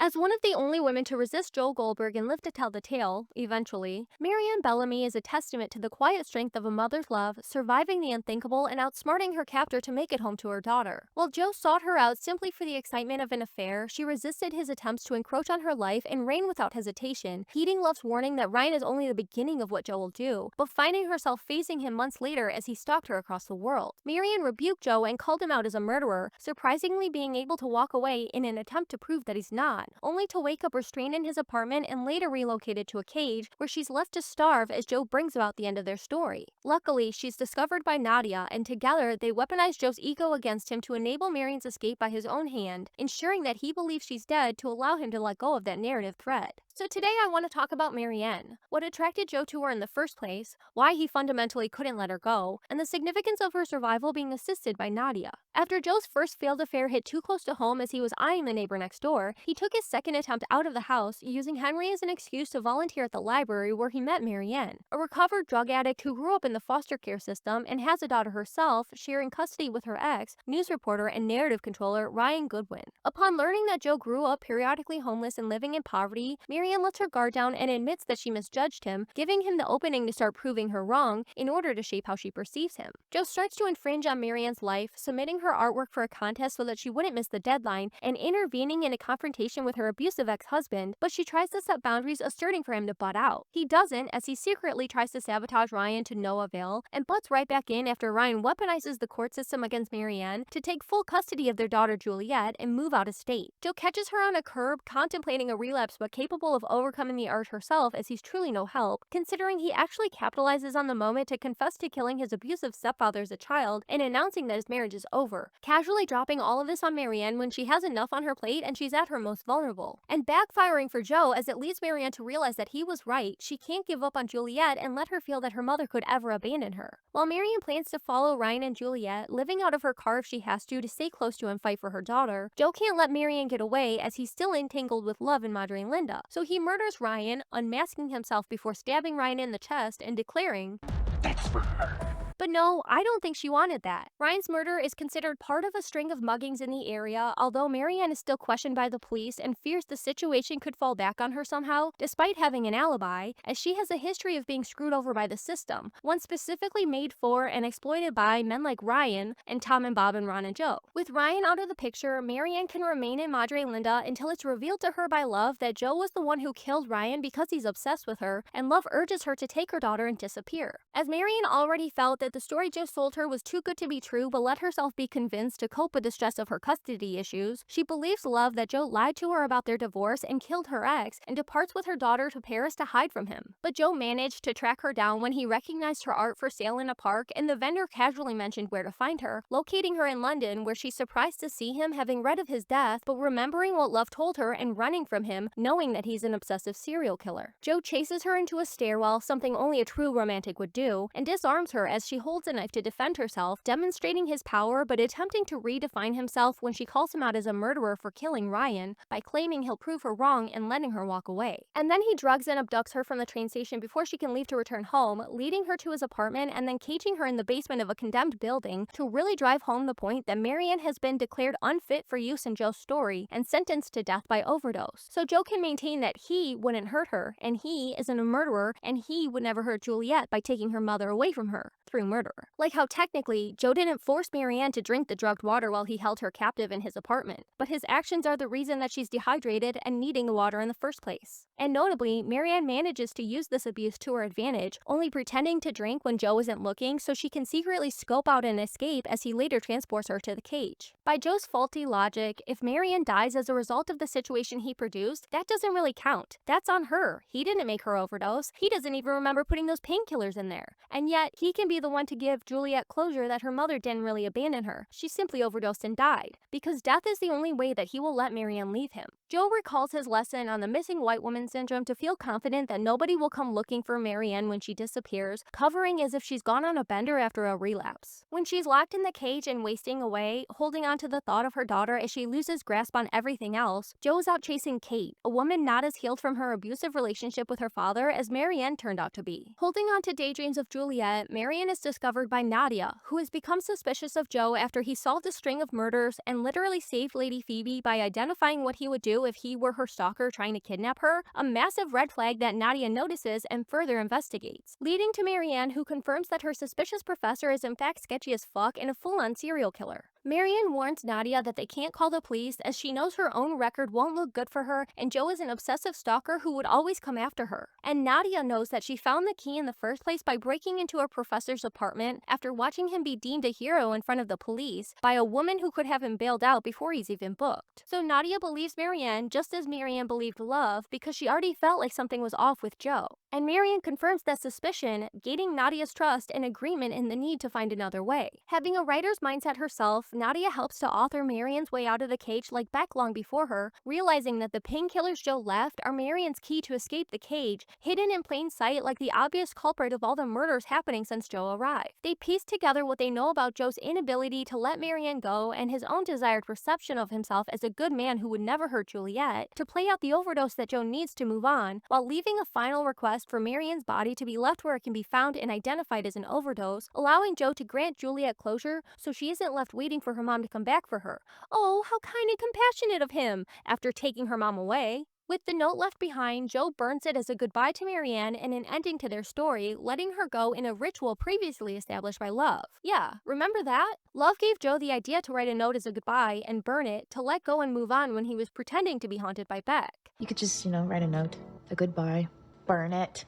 As one of the only women to resist Joel Goldberg and live to tell the tale, eventually, Marienne Bellamy is a testament to the quiet strength of a mother's love, surviving the unthinkable and outsmarting her captor to make it home to her daughter. While Joe sought her out simply for the excitement of an affair, she resisted his attempts to encroach on her life and reign without hesitation, heeding Love's warning that Ryan is only the beginning of what Joe will do, but finding herself facing him months later as he stalked her across the world. Marienne rebuked Joe and called him out as a murderer, surprisingly being able to walk away in an attempt to prove that he's not, only to wake up restrained in his apartment and later relocated to a cage where she's left to starve as Joe brings about the end of their story. Luckily, she's discovered by Nadia, and together they weaponize Joe's ego against him to enable Marienne's escape by his own hand, ensuring that he believes she's dead to allow him to let go of that narrative thread. So today I want to talk about Marienne, what attracted Joe to her in the first place, why he fundamentally couldn't let her go, and the significance of her survival being assisted by Nadia. After Joe's first failed affair hit too close to home as he was eyeing the neighbor next door, he took his second attempt out of the house, using Henry as an excuse to volunteer at the library where he met Marienne, a recovered drug addict who grew up in the foster care system and has a daughter herself, sharing custody with her ex, news reporter and narrative controller Ryan Goodwin. Upon learning that Joe grew up periodically homeless and living in poverty, Marienne lets her guard down and admits that she misjudged him, giving him the opening to start proving her wrong in order to shape how she perceives him. Joe starts to infringe on Marienne's life, submitting her artwork for a contest so that she wouldn't miss the deadline, and intervening in a confrontation with her abusive ex-husband, but she tries to set boundaries, asserting for him to butt out. He doesn't, as he secretly tries to sabotage Ryan to no avail, and butts right back in after Ryan weaponizes the court system against Marienne to take full custody of their daughter Juliet and move out of state. Joe catches her on a curb, contemplating a relapse but capable of overcoming the urge herself as he's truly no help, considering he actually capitalizes on the moment to confess to killing his abusive stepfather as a child and announcing that his marriage is over, casually dropping all of this on Marienne when she has enough on her plate and she's at her most vulnerable. And backfiring for Joe as it leads Marienne to realize that he was right, she can't give up on Juliet and let her feel that her mother could ever abandon her. While Marienne plans to follow Ryan and Juliet, living out of her car if she has to stay close to and fight for her daughter, Joe can't let Marienne get away as he's still entangled with Love and Madre and Linda. So he murders Ryan, unmasking himself before stabbing Ryan in the chest and declaring, "That's for her." but no, I don't think she wanted that. Ryan's murder is considered part of a string of muggings in the area, although Marienne is still questioned by the police and fears the situation could fall back on her somehow, despite having an alibi, as she has a history of being screwed over by the system, one specifically made for and exploited by men like Ryan and Tom and Bob and Ron and Joe. With Ryan out of the picture, Marienne can remain in Madre and Linda until it's revealed to her by Love that Joe was the one who killed Ryan because he's obsessed with her, and Love urges her to take her daughter and disappear. As Marienne already felt that the story Joe sold her was too good to be true but let herself be convinced to cope with the stress of her custody issues, she believes Love that Joe lied to her about their divorce and killed her ex and departs with her daughter to Paris to hide from him. But Joe managed to track her down when he recognized her art for sale in a park and the vendor casually mentioned where to find her, locating her in London where she's surprised to see him, having read of his death but remembering what Love told her and running from him, knowing that he's an obsessive serial killer. Joe chases her into a stairwell, something only a true romantic would do, and disarms her as she holds a knife to defend herself, demonstrating his power but attempting to redefine himself when she calls him out as a murderer for killing Ryan by claiming he'll prove her wrong and letting her walk away. And then he drugs and abducts her from the train station before she can leave to return home, leading her to his apartment and then caging her in the basement of a condemned building to really drive home the point that Marienne has been declared unfit for use in Joe's story and sentenced to death by overdose. So Joe can maintain that he wouldn't hurt her, and he isn't a murderer, and he would never hurt Juliet by taking her mother away from her through murder. Like how technically, Joe didn't force Marienne to drink the drugged water while he held her captive in his apartment, but his actions are the reason that she's dehydrated and needing the water in the first place. And notably, Marienne manages to use this abuse to her advantage, only pretending to drink when Joe isn't looking so she can secretly scope out and escape as he later transports her to the cage. By Joe's faulty logic, if Marienne dies as a result of the situation he produced, that doesn't really count. That's on her. He didn't make her overdose. He doesn't even remember putting those painkillers in there. And yet, he can be the one to give Juliet closure that her mother didn't really abandon her. She simply overdosed and died, because death is the only way that he will let Marienne leave him. Joe recalls his lesson on the missing white woman syndrome to feel confident that nobody will come looking for Marienne when she disappears, covering as if she's gone on a bender after a relapse. When she's locked in the cage and wasting away, holding on to the thought of her daughter as she loses grasp on everything else, Joe is out chasing Kate, a woman not as healed from her abusive relationship with her father as Marienne turned out to be. Holding on to daydreams of Juliet, Marienne is discovered by Nadia, who has become suspicious of Joe after he solved a string of murders and literally saved Lady Phoebe by identifying what he would do if he were her stalker trying to kidnap her, a massive red flag that Nadia notices and further investigates, leading to Marienne, who confirms that her suspicious professor is in fact sketchy as fuck and a full-on serial killer. Marienne warns Nadia that they can't call the police as she knows her own record won't look good for her and Joe is an obsessive stalker who would always come after her. And Nadia knows that she found the key in the first place by breaking into her professor's apartment after watching him be deemed a hero in front of the police by a woman who could have him bailed out before he's even booked. So Nadia believes Marienne just as Marienne believed Love because she already felt like something was off with Joe. And Marienne confirms that suspicion, gaining Nadia's trust and agreement in the need to find another way. Having a writer's mindset herself, Nadia helps to author Marienne's way out of the cage like Beck long before her, realizing that the painkillers Joe left are Marienne's key to escape the cage, hidden in plain sight like the obvious culprit of all the murders happening since Joe arrived. They piece together what they know about Joe's inability to let Marienne go and his own desired perception of himself as a good man who would never hurt Juliet, to play out the overdose that Joe needs to move on, while leaving a final request for Marienne's body to be left where it can be found and identified as an overdose, allowing Joe to grant Juliet closure so she isn't left waiting for her mom to come back for her. Oh, how kind and compassionate of him, after taking her mom away. With the note left behind, Joe burns it as a goodbye to Marienne and an ending to their story, letting her go in a ritual previously established by Love. Yeah, remember that? Love gave Joe the idea to write a note as a goodbye and burn it to let go and move on when he was pretending to be haunted by Beck. You could just, write a note, a goodbye, burn it,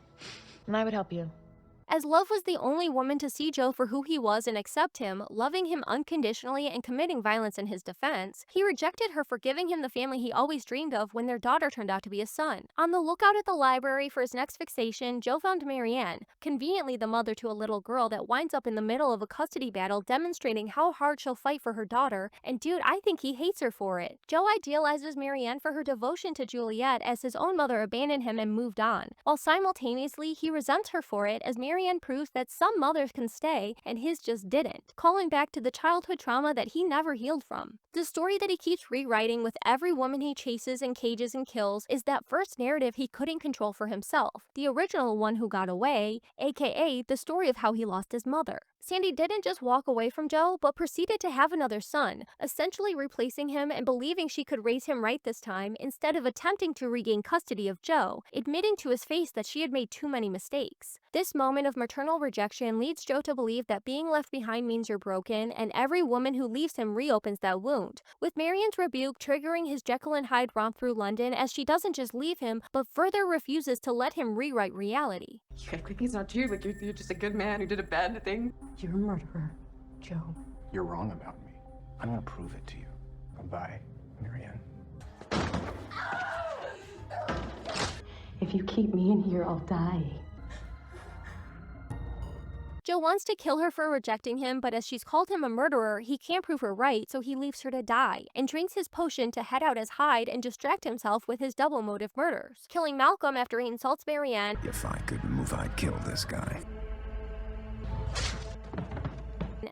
and I would help you. As Love was the only woman to see Joe for who he was and accept him, loving him unconditionally and committing violence in his defense, he rejected her for giving him the family he always dreamed of when their daughter turned out to be a son. On the lookout at the library for his next fixation, Joe found Marienne, conveniently the mother to a little girl that winds up in the middle of a custody battle demonstrating how hard she'll fight for her daughter, and dude, I think he hates her for it. Joe idealizes Marienne for her devotion to Juliet as his own mother abandoned him and moved on, while simultaneously he resents her for it as Marienne proves that some mothers can stay and his just didn't, calling back to the childhood trauma that he never healed from. The story that he keeps rewriting with every woman he chases and cages and kills is that first narrative he couldn't control for himself, the original one who got away, aka the story of how he lost his mother. Sandy didn't just walk away from Joe, but proceeded to have another son, essentially replacing him and believing she could raise him right this time instead of attempting to regain custody of Joe, admitting to his face that she had made too many mistakes. This moment of maternal rejection leads Joe to believe that being left behind means you're broken, and every woman who leaves him reopens that wound, with Marienne's rebuke triggering his Jekyll and Hyde romp through London as she doesn't just leave him, but further refuses to let him rewrite reality. You act like he's not you, like you're just a good man who did a bad thing. You're a murderer, Joe. You're wrong about me. I'm gonna prove it to you. Goodbye, Marienne. If you keep me in here, I'll die. Joe wants to kill her for rejecting him, but as she's called him a murderer, he can't prove her right, so he leaves her to die, and drinks his potion to head out as Hyde and distract himself with his double motive murders, killing Malcolm after he insults Marienne. If I could move, I'd kill this guy.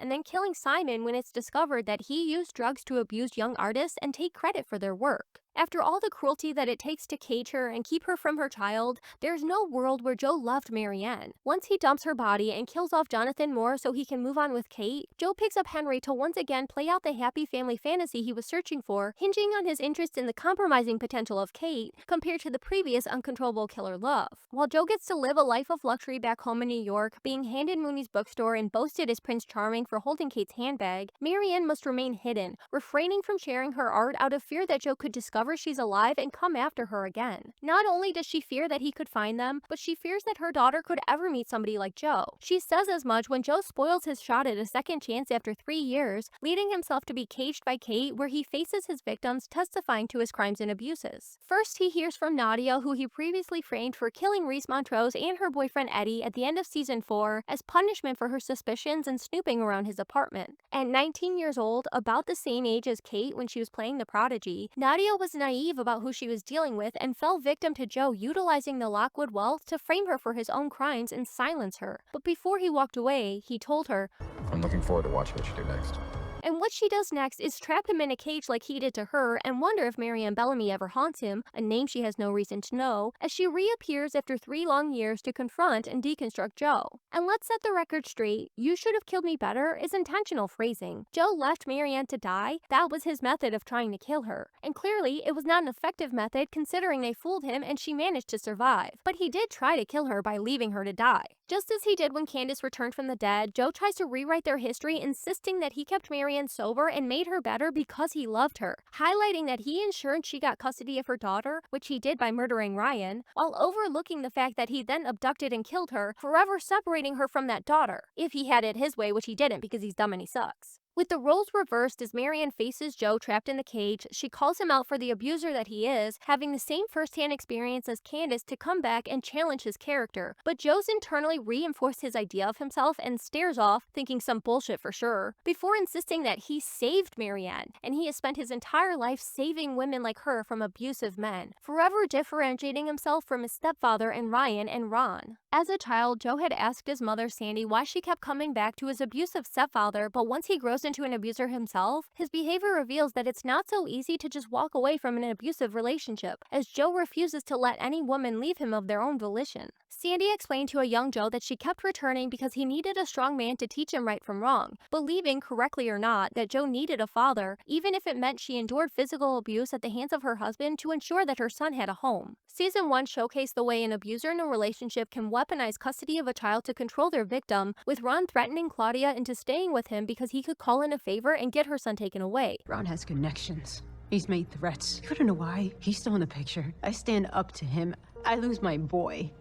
And then killing Simon when it's discovered that he used drugs to abuse young artists and take credit for their work. After all the cruelty that it takes to cage her and keep her from her child, there's no world where Joe loved Marienne. Once he dumps her body and kills off Jonathan Moore so he can move on with Kate, Joe picks up Henry to once again play out the happy family fantasy he was searching for, hinging on his interest in the compromising potential of Kate compared to the previous uncontrollable killer Love. While Joe gets to live a life of luxury back home in New York, being handed Mooney's bookstore and boasted as Prince Charming for holding Kate's handbag, Marienne must remain hidden, refraining from sharing her art out of fear that Joe could discover she's alive and come after her again. Not only does she fear that he could find them, but she fears that her daughter could ever meet somebody like Joe. She says as much when Joe spoils his shot at a second chance after 3 years, leading himself to be caged by Kate, where he faces his victims testifying to his crimes and abuses. First, he hears from Nadia, who he previously framed for killing Reese Montrose and her boyfriend Eddie at the end of season 4 as punishment for her suspicions and snooping around his apartment. At 19 years old, about the same age as Kate when she was playing the prodigy, Nadia was naive about who she was dealing with and fell victim to Joe utilizing the Lockwood wealth to frame her for his own crimes and silence her. But before he walked away, he told her, I'm looking forward to watching what you do next. And what she does next is trap him in a cage like he did to her and wonder if Marienne Bellamy ever haunts him, a name she has no reason to know, as she reappears after 3 long years to confront and deconstruct Joe. And let's set the record straight, "You should have killed me better" is intentional phrasing. Joe left Marienne to die. That was his method of trying to kill her. And clearly, it was not an effective method considering they fooled him and she managed to survive. But he did try to kill her by leaving her to die. Just as he did when Candace returned from the dead, Joe tries to rewrite their history, insisting that he kept Marienne sober and made her better because he loved her, highlighting that he ensured she got custody of her daughter, which he did by murdering Ryan, while overlooking the fact that he then abducted and killed her, forever separating her from that daughter. If he had it his way, which he didn't because he's dumb and he sucks. With the roles reversed as Marienne faces Joe trapped in the cage, she calls him out for the abuser that he is, having the same first-hand experience as Candace to come back and challenge his character. But Joe's internally reinforced his idea of himself and stares off, thinking some bullshit for sure, before insisting that he saved Marienne, and he has spent his entire life saving women like her from abusive men, forever differentiating himself from his stepfather and Ryan and Ron. As a child, Joe had asked his mother, Sandy, why she kept coming back to his abusive stepfather, but once he grows into an abuser himself, his behavior reveals that it's not so easy to just walk away from an abusive relationship, as Joe refuses to let any woman leave him of their own volition. Sandy explained to a young Joe that she kept returning because he needed a strong man to teach him right from wrong, believing, correctly or not, that Joe needed a father, even if it meant she endured physical abuse at the hands of her husband to ensure that her son had a home. Season 1 showcased the way an abuser in a relationship can weaponize custody of a child to control their victim, with Ron threatening Claudia into staying with him because he could call in a favor and get her son taken away. Ron has connections. He's made threats. You wanna know why? He's still in the picture. I stand up to him. I lose my boy.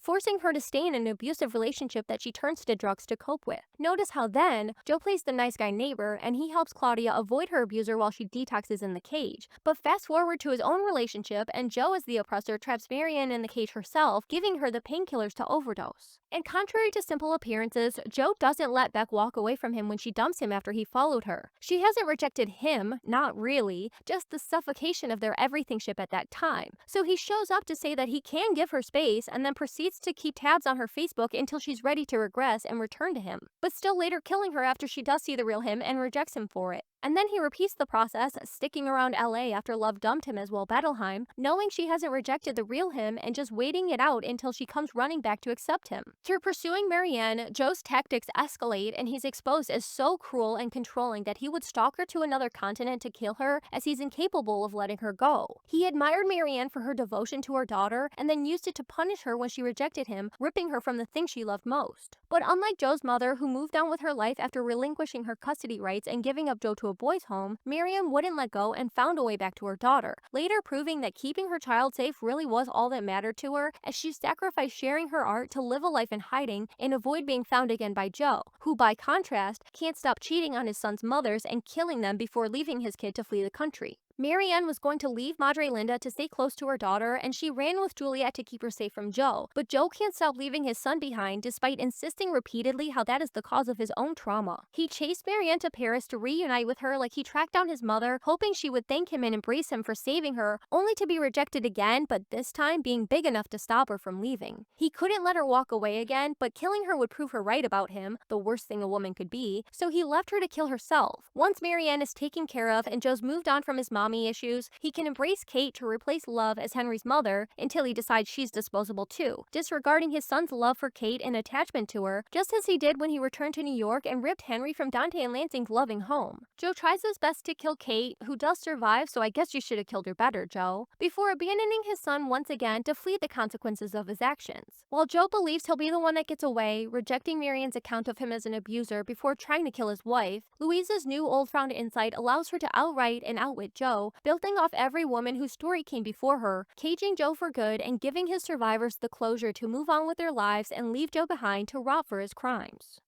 Forcing her to stay in an abusive relationship that she turns to drugs to cope with. Notice how then, Joe plays the nice guy neighbor and he helps Claudia avoid her abuser while she detoxes in the cage. But fast forward to his own relationship and Joe as the oppressor traps Marienne in the cage herself, giving her the painkillers to overdose. And contrary to simple appearances, Joe doesn't let Beck walk away from him when she dumps him after he followed her. She hasn't rejected him, not really, just the suffocation of their everythingship at that time. So he shows up to say that he can give her space and then proceeds to keep tabs on her Facebook until she's ready to regress and return to him, but still later killing her after she does see the real him and rejects him for it. And then he repeats the process, sticking around LA after Love dumped him as well Bettelheim, knowing she hasn't rejected the real him and just waiting it out until she comes running back to accept him. Through pursuing Marienne, Joe's tactics escalate and he's exposed as so cruel and controlling that he would stalk her to another continent to kill her, as he's incapable of letting her go. He admired Marienne for her devotion to her daughter and then used it to punish her when she rejected him, ripping her from the thing she loved most. But unlike Joe's mother, who moved on with her life after relinquishing her custody rights and giving up Joe to a boys' home, Marienne wouldn't let go and found a way back to her daughter, later proving that keeping her child safe really was all that mattered to her, as she sacrificed sharing her art to live a life in hiding and avoid being found again by Joe, who by contrast can't stop cheating on his son's mothers and killing them before leaving his kid to flee the country. Marienne was going to leave Madre Linda to stay close to her daughter, and she ran with Juliet to keep her safe from Joe. But Joe can't stop leaving his son behind, despite insisting repeatedly how that is the cause of his own trauma. He chased Marienne to Paris to reunite with her like he tracked down his mother, hoping she would thank him and embrace him for saving her, only to be rejected again, but this time being big enough to stop her from leaving. He couldn't let her walk away again, but killing her would prove her right about him, the worst thing a woman could be, so he left her to kill herself. Once Marienne is taken care of and Joe's moved on from his mommy issues, he can embrace Kate to replace Love as Henry's mother until he decides she's disposable too, disregarding his son's love for Kate and attachment to her, just as he did when he returned to New York and ripped Henry from Dante and Lansing's loving home. Joe tries his best to kill Kate, who does survive, so I guess you should have killed her better, Joe, before abandoning his son once again to flee the consequences of his actions. While Joe believes he'll be the one that gets away, rejecting Marianne's account of him as an abuser before trying to kill his wife, Louisa's new old-found insight allows her to outright and outwit Joe, building off every woman whose story came before her, caging Joe for good and giving his survivors the closure to move on with their lives and leave Joe behind to rot for his crimes.